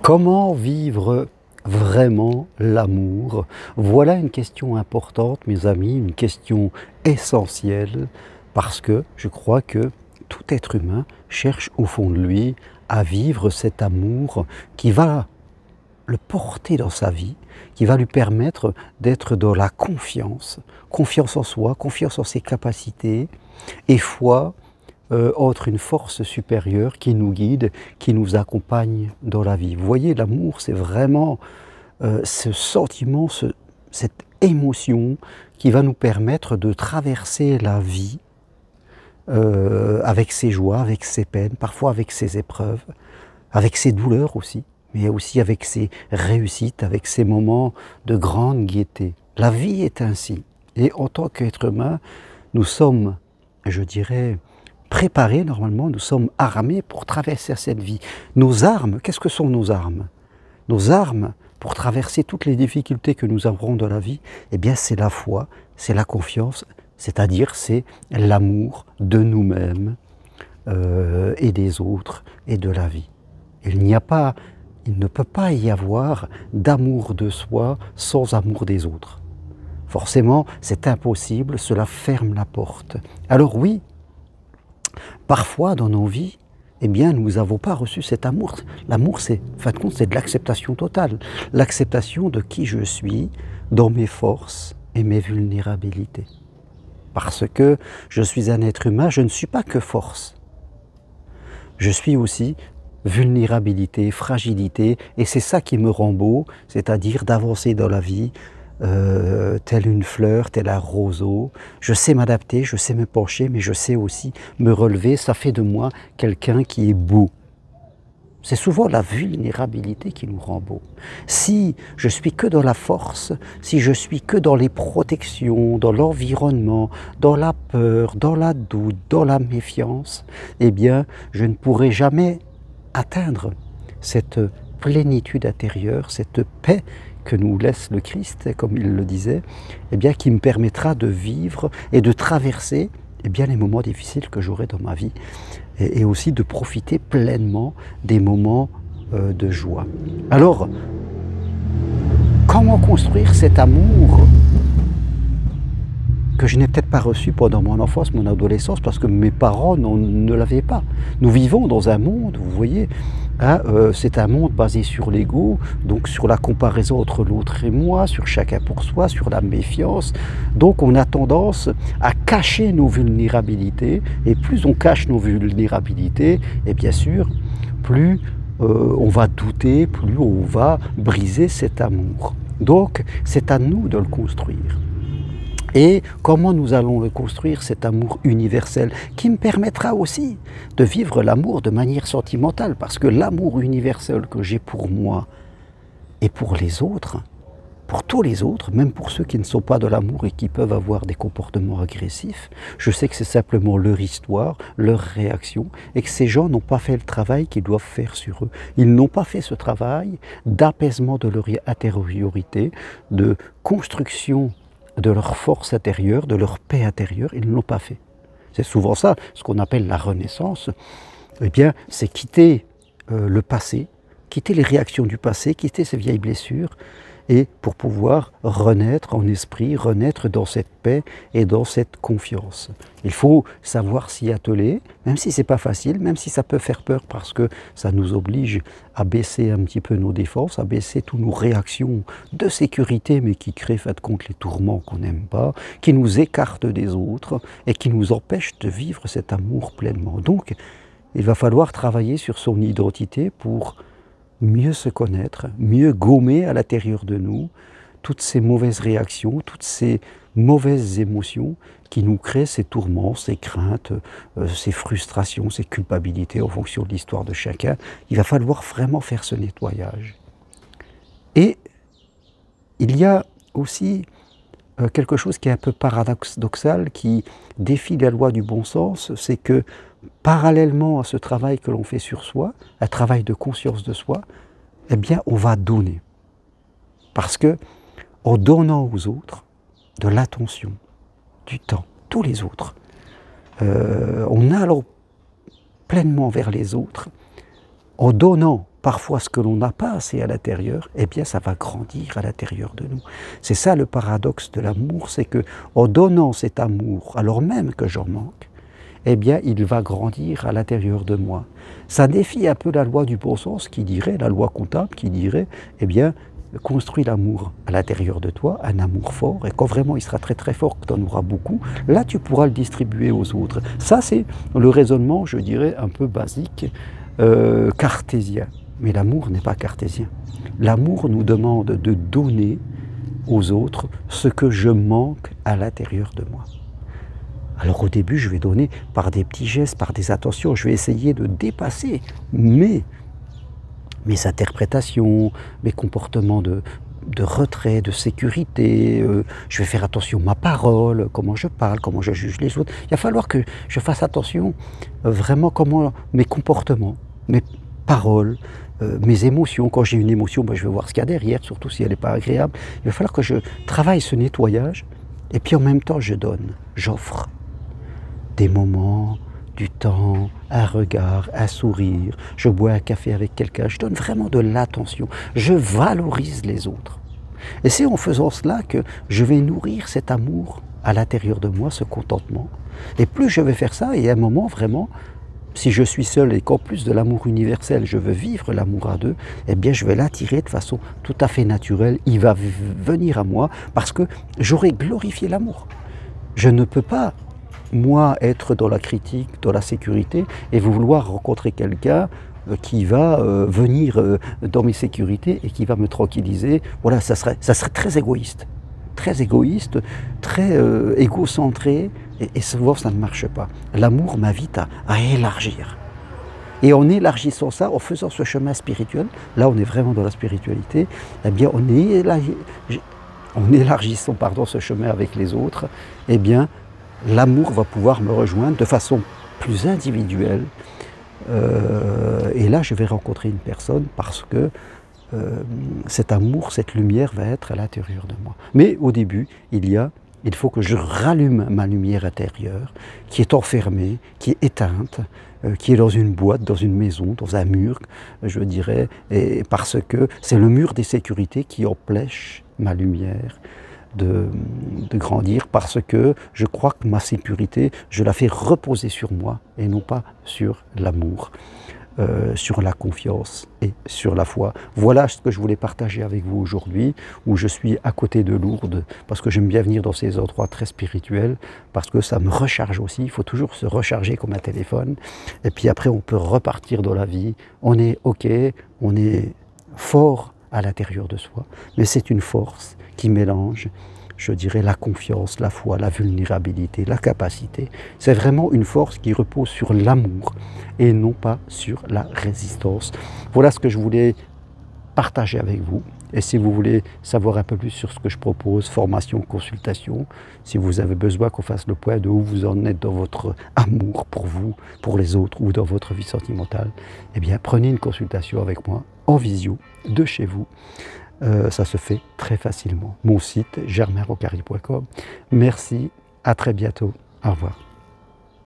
Comment vivre vraiment l'amour? Voilà une question importante, mes amis, une question essentielle, parce que je crois que tout être humain cherche au fond de lui à vivre cet amour qui va le porter dans sa vie, qui va lui permettre d'être dans la confiance, confiance en soi, confiance en ses capacités, et foi entre une force supérieure qui nous guide, qui nous accompagne dans la vie. Vous voyez, l'amour, c'est vraiment ce sentiment, cette émotion qui va nous permettre de traverser la vie avec ses joies, avec ses peines, parfois avec ses épreuves, avec ses douleurs aussi, mais aussi avec ses réussites, avec ses moments de grande gaieté. La vie est ainsi. Et en tant qu'être humain, nous sommes, je dirais, préparés normalement, nous sommes armés pour traverser cette vie. Nos armes, qu'est-ce que sont nos armes? Nos armes pour traverser toutes les difficultés que nous aurons dans la vie, eh bien c'est la foi, c'est la confiance, c'est-à-dire c'est l'amour de nous-mêmes et des autres et de la vie. Il ne peut pas y avoir d'amour de soi sans amour des autres. Forcément, c'est impossible, cela ferme la porte. Alors oui, parfois dans nos vies, eh bien, nous n'avons pas reçu cet amour. L'amour, c'est, en fin de compte, c'est de l'acceptation totale. L'acceptation de qui je suis, dans mes forces et mes vulnérabilités. Parce que je suis un être humain, je ne suis pas que force. Je suis aussi vulnérabilité, fragilité, et c'est ça qui me rend beau, c'est-à-dire d'avancer dans la vie, telle une fleur, tel un roseau. Je sais m'adapter, je sais me pencher, mais je sais aussi me relever. Ça fait de moi quelqu'un qui est beau. C'est souvent la vulnérabilité qui nous rend beau. Si je suis que dans la force, si je suis que dans les protections, dans l'environnement, dans la peur, dans la doute, dans la méfiance, eh bien, je ne pourrai jamais atteindre cette plénitude intérieure, cette paix que nous laisse le Christ, comme il le disait, eh bien, qui me permettra de vivre et de traverser eh bien, les moments difficiles que j'aurai dans ma vie et aussi de profiter pleinement des moments de joie. Alors, comment construire cet amour que je n'ai peut-être pas reçu pendant mon enfance, mon adolescence, parce que mes parents ne l'avaient pas. Nous vivons dans un monde, vous voyez, hein, c'est un monde basé sur l'ego, donc sur la comparaison entre l'autre et moi, sur chacun pour soi, sur la méfiance. Donc on a tendance à cacher nos vulnérabilités, et plus on cache nos vulnérabilités, et bien sûr, plus on va douter, plus on va briser cet amour. Donc c'est à nous de le construire. Et comment nous allons le construire, cet amour universel, qui me permettra aussi de vivre l'amour de manière sentimentale, parce que l'amour universel que j'ai pour moi et pour les autres, pour tous les autres, même pour ceux qui ne sont pas de l'amour et qui peuvent avoir des comportements agressifs, je sais que c'est simplement leur histoire, leur réaction, et que ces gens n'ont pas fait le travail qu'ils doivent faire sur eux. Ils n'ont pas fait ce travail d'apaisement de leur intériorité, de construction de leur force intérieure, de leur paix intérieure, ils ne l'ont pas fait. C'est souvent ça, ce qu'on appelle la renaissance. Eh bien, c'est quitter le passé, quitter les réactions du passé, quitter ces vieilles blessures, et pour pouvoir renaître en esprit, renaître dans cette paix et dans cette confiance. Il faut savoir s'y atteler, même si ce n'est pas facile, même si ça peut faire peur parce que ça nous oblige à baisser un petit peu nos défenses, à baisser toutes nos réactions de sécurité, mais qui créent, fin de compte, les tourments qu'on n'aime pas, qui nous écartent des autres et qui nous empêchent de vivre cet amour pleinement. Donc, il va falloir travailler sur son identité pour mieux se connaître, mieux gommer à l'intérieur de nous toutes ces mauvaises réactions, toutes ces mauvaises émotions qui nous créent ces tourments, ces craintes, ces frustrations, ces culpabilités en fonction de l'histoire de chacun. Il va falloir vraiment faire ce nettoyage. Et il y a aussi quelque chose qui est un peu paradoxal, qui défie la loi du bon sens, c'est que parallèlement à ce travail que l'on fait sur soi, un travail de conscience de soi, eh bien, on va donner. Parce que, en donnant aux autres de l'attention, du temps, tous les autres, en allant pleinement vers les autres, en donnant parfois ce que l'on n'a pas assez à l'intérieur, eh bien ça va grandir à l'intérieur de nous. C'est ça le paradoxe de l'amour, c'est que en donnant cet amour, alors même que j'en manque, eh bien il va grandir à l'intérieur de moi. Ça défie un peu la loi du bon sens qui dirait, la loi comptable qui dirait, eh bien construis l'amour à l'intérieur de toi, un amour fort, et quand vraiment il sera très très fort, que tu en auras beaucoup, là tu pourras le distribuer aux autres. Ça c'est le raisonnement, je dirais, un peu basique, cartésien. Mais l'amour n'est pas cartésien. L'amour nous demande de donner aux autres ce que je manque à l'intérieur de moi. Alors au début, je vais donner par des petits gestes, par des attentions, je vais essayer de dépasser mes interprétations, mes comportements de retrait, de sécurité, je vais faire attention à ma parole, comment je parle, comment je juge les autres. Il va falloir que je fasse attention vraiment comment mes comportements, mes paroles, mes émotions. Quand j'ai une émotion, ben, je vais voir ce qu'il y a derrière, surtout si elle n'est pas agréable. Il va falloir que je travaille ce nettoyage et puis en même temps je donne, j'offre des moments, du temps, un regard, un sourire, je bois un café avec quelqu'un, je donne vraiment de l'attention, je valorise les autres. Et c'est en faisant cela que je vais nourrir cet amour à l'intérieur de moi, ce contentement. Et plus je vais faire ça, et à un moment vraiment, si je suis seul et qu'en plus de l'amour universel, je veux vivre l'amour à deux, eh bien je vais l'attirer de façon tout à fait naturelle, il va venir à moi parce que j'aurai glorifié l'amour. Je ne peux pas moi être dans la critique, dans la sécurité, et vouloir rencontrer quelqu'un qui va venir dans mes sécurités et qui va me tranquilliser. Voilà, ça serait très égoïste, très égocentré, et souvent ça ne marche pas. L'amour m'invite à élargir. Et en élargissant ça, en faisant ce chemin spirituel, là on est vraiment dans la spiritualité, eh bien en élargissant ce chemin avec les autres, eh bien l'amour va pouvoir me rejoindre de façon plus individuelle. Et là, je vais rencontrer une personne parce que cet amour, cette lumière va être à l'intérieur de moi. Mais au début, il faut que je rallume ma lumière intérieure, qui est enfermée, qui est éteinte, qui est dans une boîte, dans une maison, dans un mur, je dirais, et parce que c'est le mur des sécurités qui empêche ma lumière de grandir, parce que je crois que ma sécurité, je la fais reposer sur moi et non pas sur l'amour, sur la confiance et sur la foi. Voilà ce que je voulais partager avec vous aujourd'hui, où je suis à côté de Lourdes, parce que j'aime bien venir dans ces endroits très spirituels, parce que ça me recharge aussi. Il faut toujours se recharger comme un téléphone, et puis après on peut repartir dans la vie. On est OK, on est fort à l'intérieur de soi, mais c'est une force qui mélange, je dirais, la confiance, la foi, la vulnérabilité, la capacité. C'est vraiment une force qui repose sur l'amour et non pas sur la résistance. Voilà ce que je voulais partager avec vous. Et si vous voulez savoir un peu plus sur ce que je propose, formation, consultation, si vous avez besoin qu'on fasse le point de où vous en êtes dans votre amour pour vous, pour les autres ou dans votre vie sentimentale, eh bien prenez une consultation avec moi en visio de chez vous. Ça se fait très facilement. Mon site germainrocari.com. Merci, à très bientôt. Au revoir.